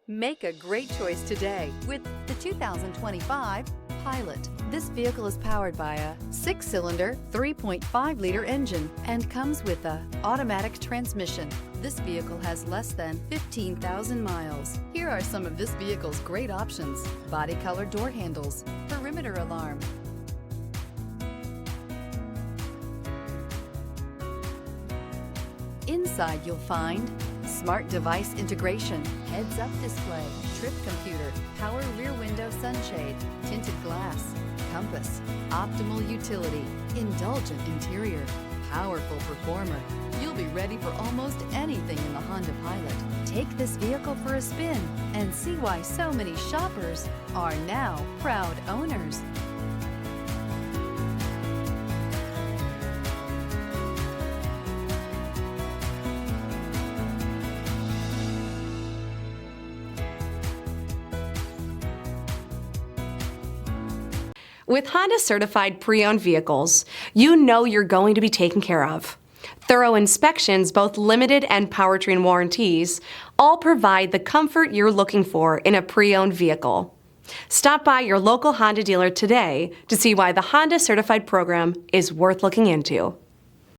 Make a great choice today with the 2025 Pilot. This vehicle is powered by a 6-cylinder, 3.5-liter engine and comes with an automatic transmission. This vehicle has less than 15,000 miles. Here are some of this vehicle's great options: body color door handles, perimeter alarm, inside you'll find smart device integration, heads-up display, trip computer, power rear window sunshade, tinted glass, compass, optimal utility, indulgent interior, powerful performer. You'll be ready for almost anything in the Honda Pilot. Take this vehicle for a spin and see why so many shoppers are now proud owners. With Honda certified pre-owned vehicles, you know you're going to be taken care of. Thorough inspections, both limited and powertrain warranties, all provide the comfort you're looking for in a pre-owned vehicle. Stop by your local Honda dealer today to see why the Honda certified program is worth looking into.